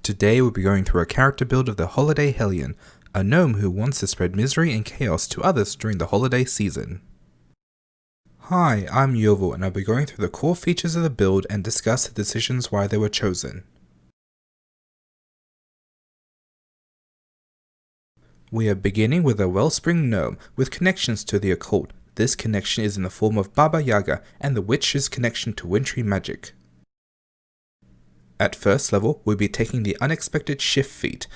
Today we'll be going through a character build of the Holiday Hellion, a gnome who wants to spread misery and chaos to others during the holiday season. Hi, I'm Yovel and I'll be going through the core features of the build and discuss the decisions why they were chosen. We are beginning with a wellspring gnome with connections to the occult. This connection is in the form of Baba Yaga and the witch's connection to wintry magic. At first level, we'll be taking the Unexpected Shift feat.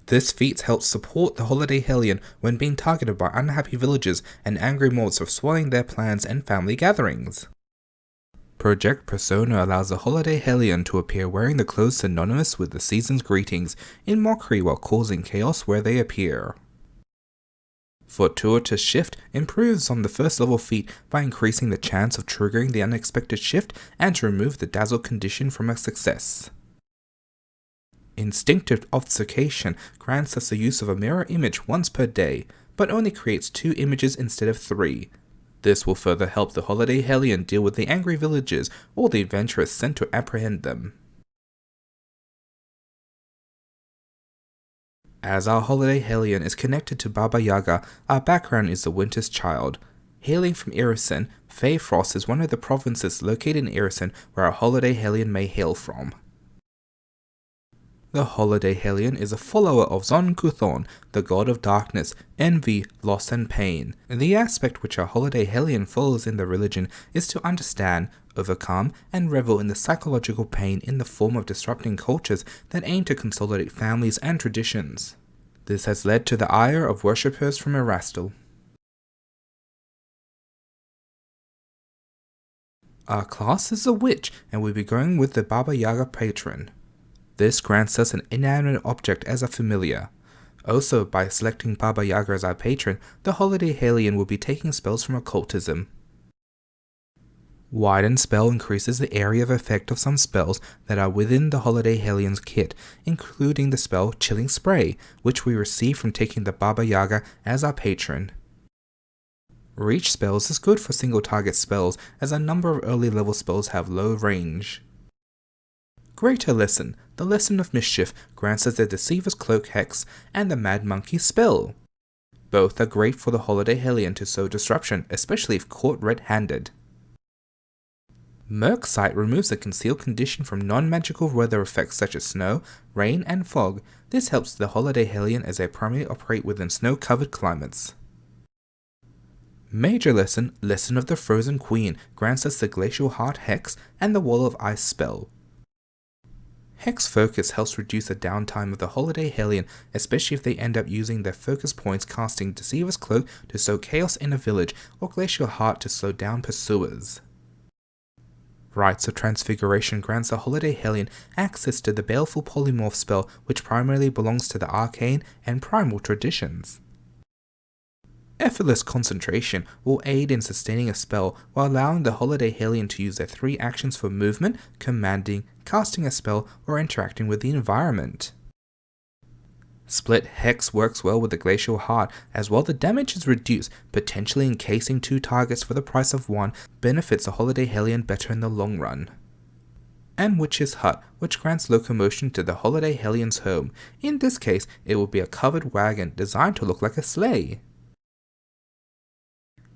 This feat helps support the Holiday Hellion when being targeted by unhappy villagers and angry mobs for spoiling their plans and family gatherings. Project Persona allows the Holiday Hellion to appear wearing the clothes synonymous with the season's greetings in mockery while causing chaos where they appear. Fortuitous Shift improves on the first level feat by increasing the chance of triggering the Unexpected Shift and to remove the dazzle condition from a success. Instinctive Obfuscation grants us the use of a mirror image once per day, but only creates 2 images instead of 3. This will further help the Holiday Hellion deal with the angry villagers or the adventurers sent to apprehend them. As our Holiday Hellion is connected to Baba Yaga, our background is the Winter's Child. Hailing from Irisen, Feyfrost is one of the provinces located in Irisen where our Holiday Hellion may hail from. The Holiday Hellion is a follower of Zon-Kuthon, the god of darkness, envy, loss and pain. The aspect which our Holiday Hellion follows in the religion is to understand, overcome, and revel in the psychological pain in the form of disrupting cultures that aim to consolidate families and traditions. This has led to the ire of worshippers from Erastil. Our class is a witch, and we'll be going with the Baba Yaga patron. This grants us an inanimate object as a familiar. Also, by selecting Baba Yaga as our patron, the Holiday Hellion will be taking spells from occultism. Widen spell increases the area of effect of some spells that are within the Holiday Hellion's kit, including the spell Chilling Spray, which we receive from taking the Baba Yaga as our patron. Reach spells is good for single target spells, as a number of early level spells have low range. Greater Lesson, the Lesson of Mischief, grants us the Deceiver's Cloak Hex and the Mad Monkey spell. Both are great for the Holiday Hellion to sow disruption, especially if caught red-handed. Murk Sight removes the concealed condition from non-magical weather effects such as snow, rain, and fog. This helps the Holiday Hellion as they primarily operate within snow-covered climates. Major Lesson, Lesson of the Frozen Queen, grants us the Glacial Heart Hex and the Wall of Ice spell. Hex Focus helps reduce the downtime of the Holiday Hellion, especially if they end up using their focus points casting Deceiver's Cloak to sow chaos in a village or Glacial Heart to slow down pursuers. Rites of Transfiguration grants the Holiday Hellion access to the Baleful Polymorph spell, which primarily belongs to the arcane and primal traditions. Effortless Concentration will aid in sustaining a spell while allowing the Holiday Hellion to use their 3 actions for movement, commanding, casting a spell, or interacting with the environment. Split Hex works well with the Glacial Heart, as while the damage is reduced, potentially encasing 2 targets for the price of 1 benefits the Holiday Hellion better in the long run. And Witch's Hut, which grants locomotion to the Holiday Hellion's home. In this case, it will be a covered wagon designed to look like a sleigh.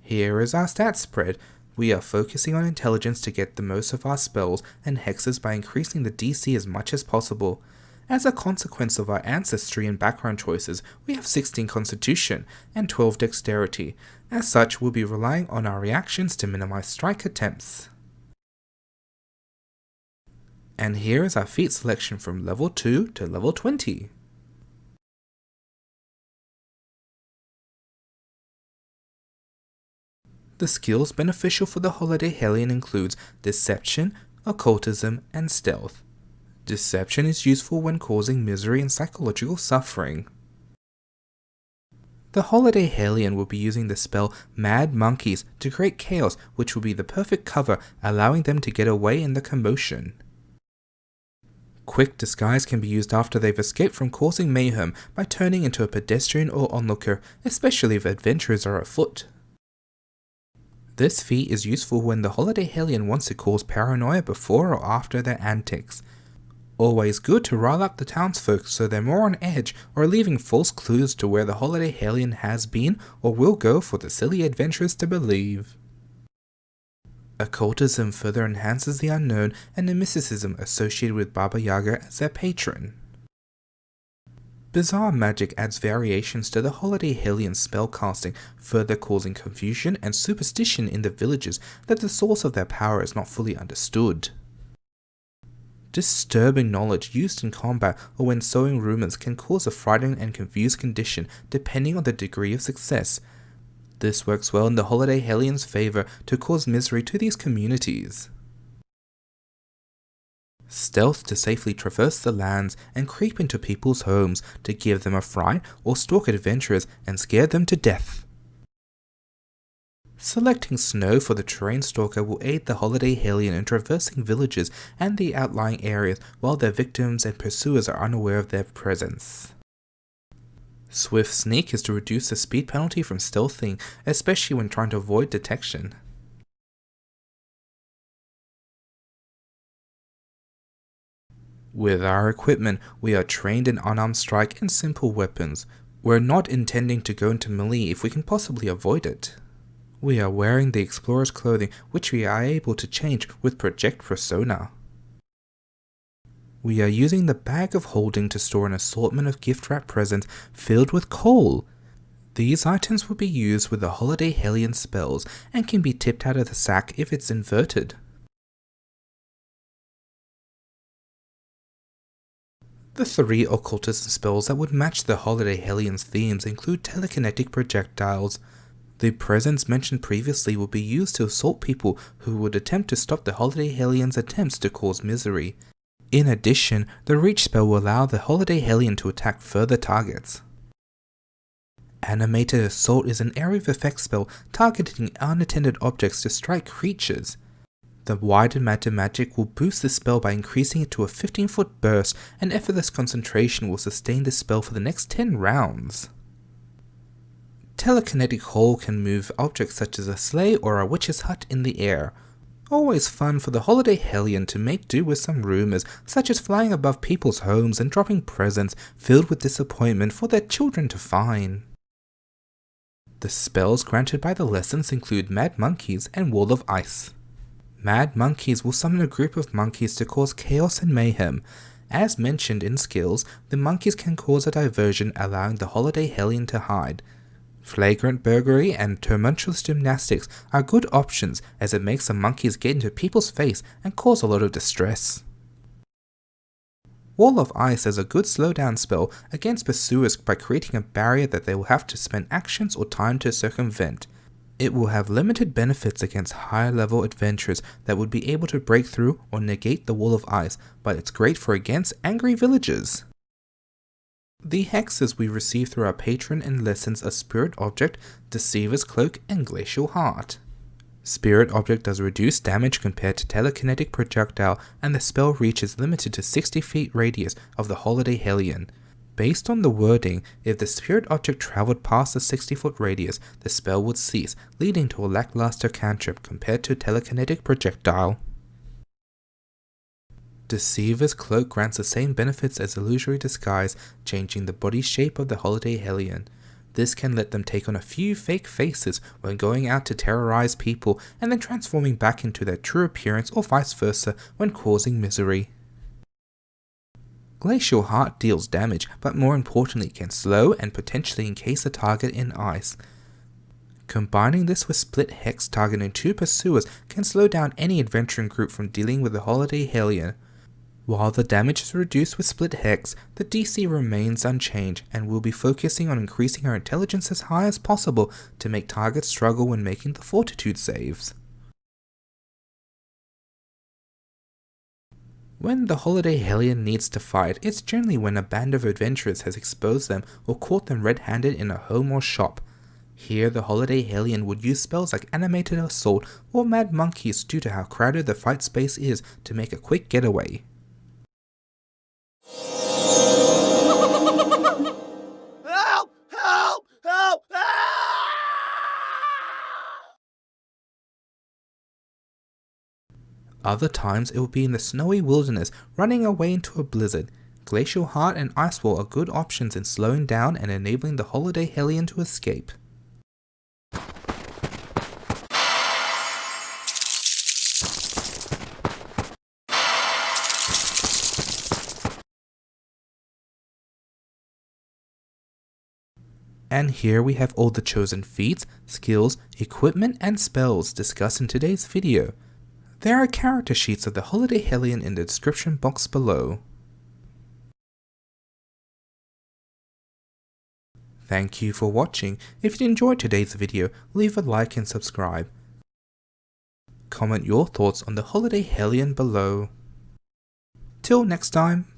Here is our stats spread. We are focusing on intelligence to get the most of our spells and hexes by increasing the DC as much as possible. As a consequence of our ancestry and background choices, we have 16 Constitution and 12 Dexterity. As such, we'll be relying on our reactions to minimize strike attempts. And here is our feat selection from level 2 to level 20. The skills beneficial for the Holiday Hellion includes Deception, Occultism, and Stealth. Deception is useful when causing misery and psychological suffering. The Holiday Hellion will be using the spell Mad Monkeys to create chaos, which will be the perfect cover, allowing them to get away in the commotion. Quick Disguise can be used after they've escaped from causing mayhem by turning into a pedestrian or onlooker, especially if adventurers are afoot. This feat is useful when the Holiday Hellion wants to cause paranoia before or after their antics. Always good to rile up the townsfolk so they're more on edge or leaving false clues to where the holiday Hellion has been or will go for the silly adventurers to believe. Occultism further enhances the unknown and the mysticism associated with Baba Yaga as their patron. Bizarre magic adds variations to the holiday Hellion spellcasting, further causing confusion and superstition in the villages that the source of their power is not fully understood. Disturbing knowledge used in combat or when sowing rumors can cause a frightened and confused condition depending on the degree of success. This works well in the holiday Hellion's favor to cause misery to these communities. Stealth to safely traverse the lands and creep into people's homes to give them a fright or stalk adventurers and scare them to death. Selecting snow for the terrain stalker will aid the holiday Hellion in traversing villages and the outlying areas while their victims and pursuers are unaware of their presence. Swift sneak is to reduce the speed penalty from stealthing, especially when trying to avoid detection. With our equipment, we are trained in unarmed strike and simple weapons. We're not intending to go into melee if we can possibly avoid it. We are wearing the explorer's clothing, which we are able to change with Project Persona. We are using the bag of holding to store an assortment of gift wrap presents filled with coal. These items will be used with the holiday Hellion spells and can be tipped out of the sack if it's inverted. The 3 occultism spells that would match the holiday Hellion's themes include telekinetic projectiles. The presents mentioned previously will be used to assault people who would attempt to stop the holiday Hellion's attempts to cause misery. In addition, the reach spell will allow the holiday Hellion to attack further targets. Animated assault is an area of effect spell targeting unattended objects to strike creatures. The widened matter magic will boost the spell by increasing it to a 15-foot burst, and effortless concentration will sustain the spell for the next 10 rounds. Telekinetic hole can move objects such as a sleigh or a witch's hut in the air. Always fun for the holiday Hellion to make do with some rumors, such as flying above people's homes and dropping presents filled with disappointment for their children to find. The spells granted by the lessons include Mad Monkeys and Wall of Ice. Mad Monkeys will summon a group of monkeys to cause chaos and mayhem. As mentioned in skills, the monkeys can cause a diversion, allowing the holiday Hellion to hide. Flagrant burglary and tumultuous gymnastics are good options as it makes the monkeys get into people's face and cause a lot of distress. Wall of Ice is a good slowdown spell against pursuers by creating a barrier that they will have to spend actions or time to circumvent. It will have limited benefits against higher level adventurers that would be able to break through or negate the Wall of Ice, but it's great for against angry villagers. The hexes we receive through our patron and lessons are Spirit Object, Deceiver's Cloak, and Glacial Heart. Spirit Object does reduced damage compared to Telekinetic Projectile, and the spell reach is limited to 60 feet radius of the holiday Hellion. Based on the wording, if the Spirit Object travelled past the 60-foot radius, the spell would cease, leading to a lackluster cantrip compared to Telekinetic Projectile. Deceiver's Cloak grants the same benefits as Illusory Disguise, changing the body shape of the holiday Hellion. This can let them take on a few fake faces when going out to terrorize people and then transforming back into their true appearance or vice versa when causing misery. Glacial Heart deals damage, but more importantly can slow and potentially encase the target in ice. Combining this with Split Hex targeting 2 pursuers can slow down any adventuring group from dealing with the holiday Hellion. While the damage is reduced with Split Hex, the DC remains unchanged and we'll be focusing on increasing our intelligence as high as possible to make targets struggle when making the fortitude saves. When the holiday Hellion needs to fight, it's generally when a band of adventurers has exposed them or caught them red-handed in a home or shop. Here the holiday Hellion would use spells like Animated Assault or Mad Monkeys due to how crowded the fight space is to make a quick getaway. Help! Help! Help! Other times it will be in the snowy wilderness running away into a blizzard. Glacial Heart and Ice Wall are good options in slowing down and enabling the Holiday Hellion to escape. And here we have all the chosen feats, skills, equipment and spells discussed in today's video. There are character sheets of the Holiday Hellion in the description box below. Thank you for watching. If you enjoyed today's video, leave a like and subscribe. Comment your thoughts on the Holiday Hellion below. Till next time.